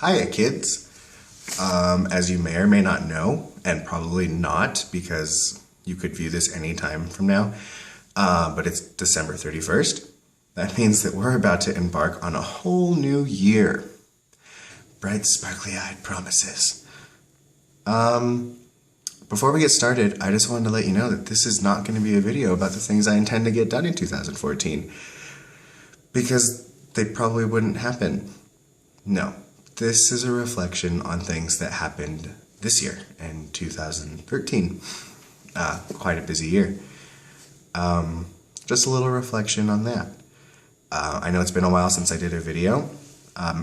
Hiya, kids. As you may or may not know, and probably not because you could view this any time from now, but it's December 31st. That means that we're about to embark on a whole new year. Bright, sparkly-eyed promises. Before we get started, I just wanted to let you know that this is not going to be a video about the things I intend to get done in 2014, because they probably wouldn't happen. No, this is a reflection on things that happened this year, in 2013. Quite a busy year. Just a little reflection on that. I know it's been a while since I did a video.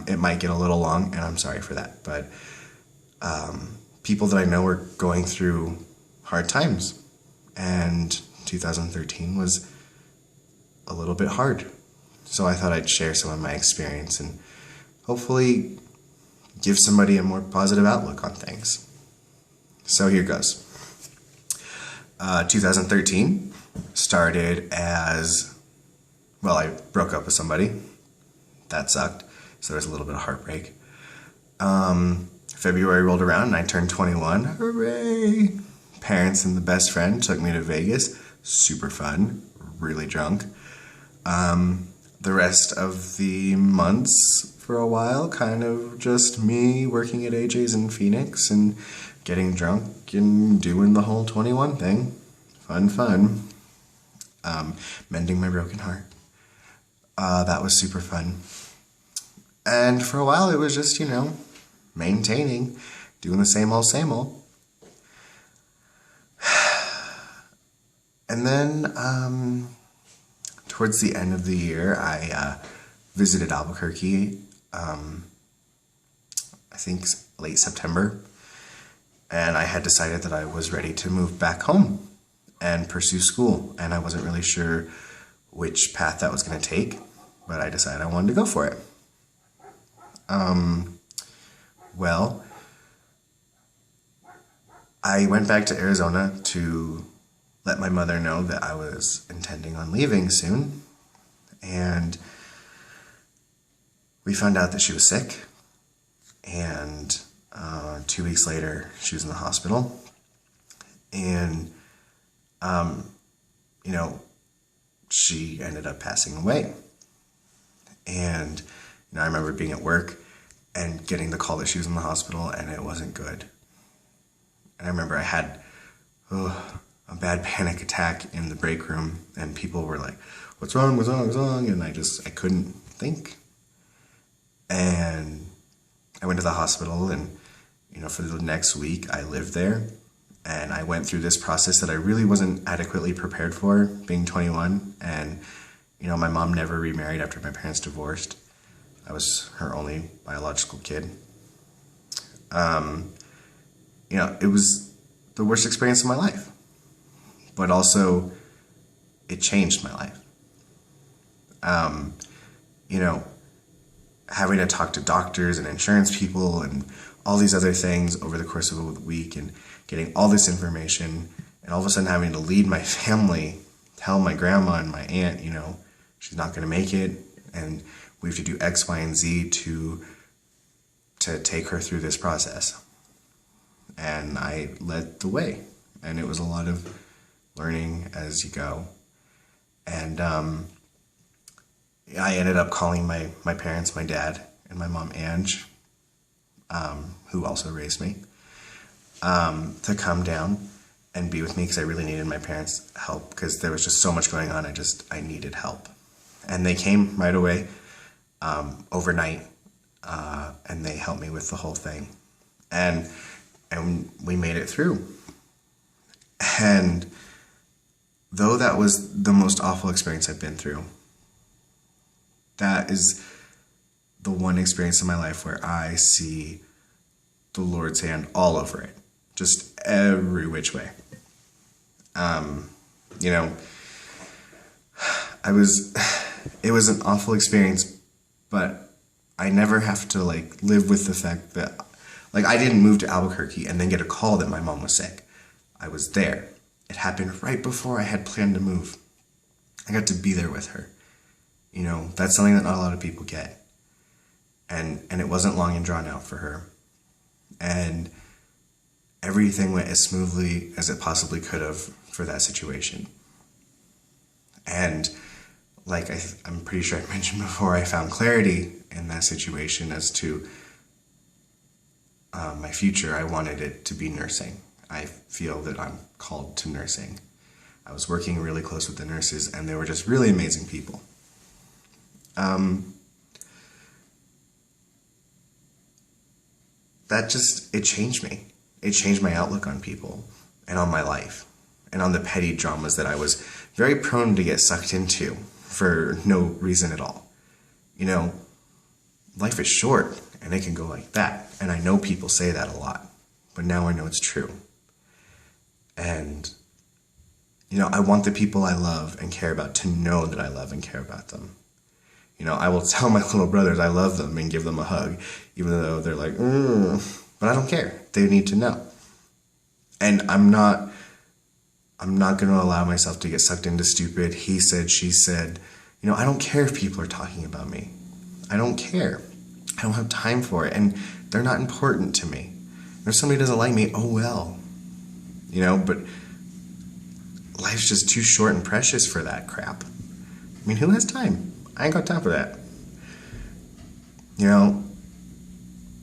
It might get a little long, and I'm sorry for that, but people that I know are going through hard times, and 2013 was a little bit hard. So I thought I'd share some of my experience and hopefully give somebody a more positive outlook on things. So here goes. 2013 started as, well, I broke up with somebody. That sucked. So there was a little bit of heartbreak. February rolled around and I turned 21. Hooray! Parents and the best friend took me to Vegas. Super fun. Really drunk. The rest of the months for a while, kind of just me working at AJ's in Phoenix and getting drunk and doing the whole 21 thing. Fun. Mending my broken heart. That was super fun. And for a while it was just, maintaining, doing the same old. And then, towards the end of the year, I visited Albuquerque, I think late September, and I had decided that I was ready to move back home and pursue school, and I wasn't really sure which path that was going to take, but I decided I wanted to go for it. Well, I went back to Arizona to let my mother know that I was intending on leaving soon, and we found out that she was sick, and 2 weeks later she was in the hospital, and she ended up passing away. And I remember being at work and getting the call that she was in the hospital, and it wasn't good. And I remember I had a bad panic attack in the break room, and people were like, what's wrong? And I couldn't think. And I went to the hospital, and, for the next week I lived there, and I went through this process that I really wasn't adequately prepared for, being 21, and, my mom never remarried after my parents divorced. I was her only biological kid. It was the worst experience of my life. But also, it changed my life. Having to talk to doctors and insurance people and all these other things over the course of a week and getting all this information, and all of a sudden having to lead my family, tell my grandma and my aunt, she's not going to make it, and we have to do X, Y, and Z to take her through this process. And I led the way, and it was a lot of learning as you go. And I ended up calling my parents, my dad, and my mom, Ange, who also raised me, to come down and be with me, because I really needed my parents' help, because there was just so much going on. I needed help. And they came right away, overnight, and they helped me with the whole thing. And we made it through. And though that was the most awful experience I've been through, that is the one experience in my life where I see the Lord's hand all over it, just every which way. It was an awful experience, but I never have to live with the fact that, I didn't move to Albuquerque and then get a call that my mom was sick. I was there. It happened right before I had planned to move. I got to be there with her. That's something that not a lot of people get. And it wasn't long and drawn out for her. And everything went as smoothly as it possibly could have for that situation. And like I'm pretty sure I mentioned before, I found clarity in that situation as to my future. I wanted it to be nursing. I feel that I'm called to nursing. I was working really close with the nurses, and they were just really amazing people. It changed me. It changed my outlook on people and on my life and on the petty dramas that I was very prone to get sucked into for no reason at all. You know, life is short and it can go like that. And I know people say that a lot, but now I know it's true. And, you know, I want the people I love and care about to know that I love and care about them. You know, I will tell my little brothers I love them and give them a hug, even though they're like, but I don't care. They need to know. And I'm not going to allow myself to get sucked into stupid he said, she said. You know, I don't care if people are talking about me. I don't care. I don't have time for it. And they're not important to me. If somebody doesn't like me, oh well. You know, but life's just too short and precious for that crap. I mean, who has time? I ain't got time for that. You know,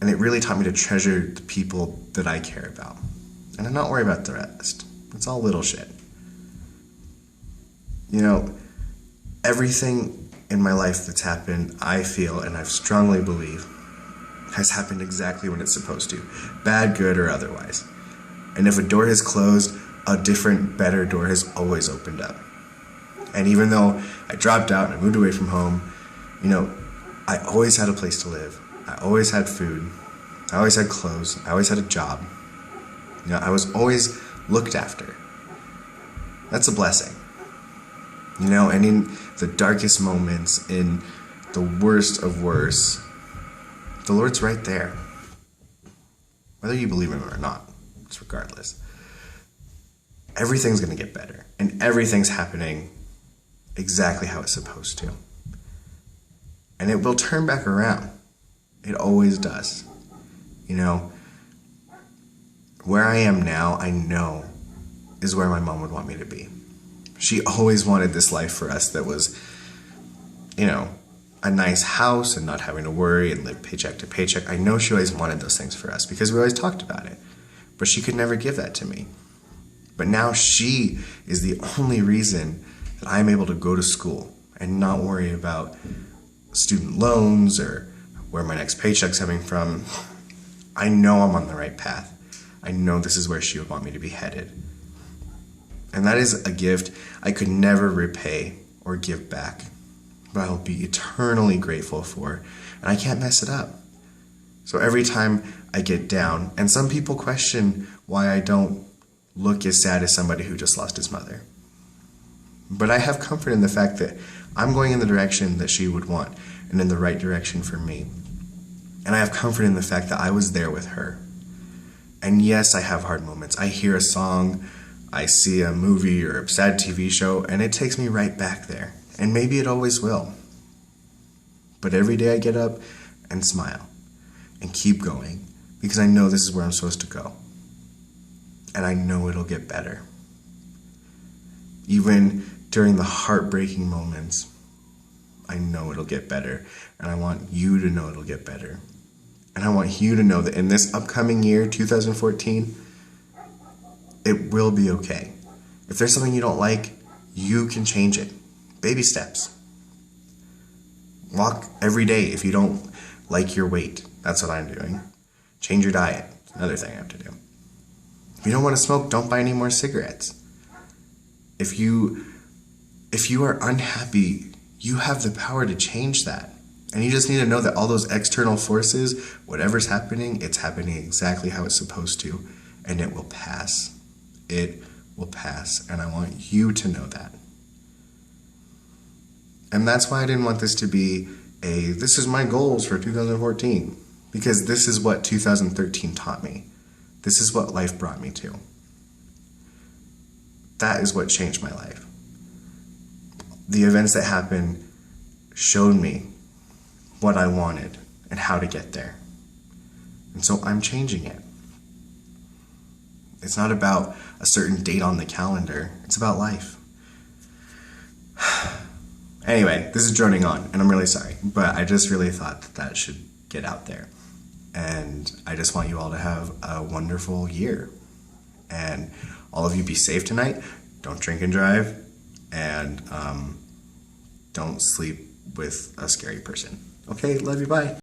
and it really taught me to treasure the people that I care about. And I'm not worried about the rest. It's all little shit. You know, everything in my life that's happened, I feel, and I strongly believe, has happened exactly when it's supposed to. Bad, good, or otherwise. And if a door has closed, a different, better door has always opened up. And even though I dropped out and I moved away from home, you know, I always had a place to live. I always had food. I always had clothes. I always had a job. You know, I was always looked after. That's a blessing. You know, and in the darkest moments, in the worst of worst, the Lord's right there. Whether you believe Him or not, it's regardless. Everything's going to get better. And everything's happening exactly how it's supposed to. And it will turn back around. It always does. You know, where I am now, I know is where my mom would want me to be. She always wanted this life for us that was, you know, a nice house and not having to worry and live paycheck to paycheck. I know she always wanted those things for us because we always talked about it. But she could never give that to me. But now she is the only reason that I'm able to go to school and not worry about student loans or where my next paycheck's coming from. I know I'm on the right path. I know this is where she would want me to be headed. And that is a gift I could never repay or give back, but I will be eternally grateful for, and I can't mess it up. So every time I get down, and some people question why I don't look as sad as somebody who just lost his mother. But I have comfort in the fact that I'm going in the direction that she would want, and in the right direction for me. And I have comfort in the fact that I was there with her. And yes, I have hard moments. I hear a song, I see a movie or a sad TV show, and it takes me right back there. And maybe it always will. But every day I get up and smile and keep going because I know this is where I'm supposed to go. And I know it'll get better. Even during the heartbreaking moments, I know it'll get better. And I want you to know it'll get better. And I want you to know that in this upcoming year, 2014, it will be okay. If there's something you don't like, you can change it. Baby steps. Walk every day if you don't like your weight. That's what I'm doing. Change your diet. Another thing I have to do. If you don't want to smoke, don't buy any more cigarettes. If you are unhappy, you have the power to change that. And you just need to know that all those external forces, whatever's happening, it's happening exactly how it's supposed to. And it will pass. It will pass. And I want you to know that. And that's why I didn't want this to be this is my goals for 2014. Because this is what 2013 taught me. This is what life brought me to. That is what changed my life. The events that happened showed me what I wanted and how to get there. And so I'm changing it. It's not about a certain date on the calendar. It's about life. Anyway, this is droning on, and I'm really sorry, but I just really thought that should get out there. And I just want you all to have a wonderful year. And all of you be safe tonight. Don't drink and drive. And don't sleep with a scary person. Okay, love you, bye.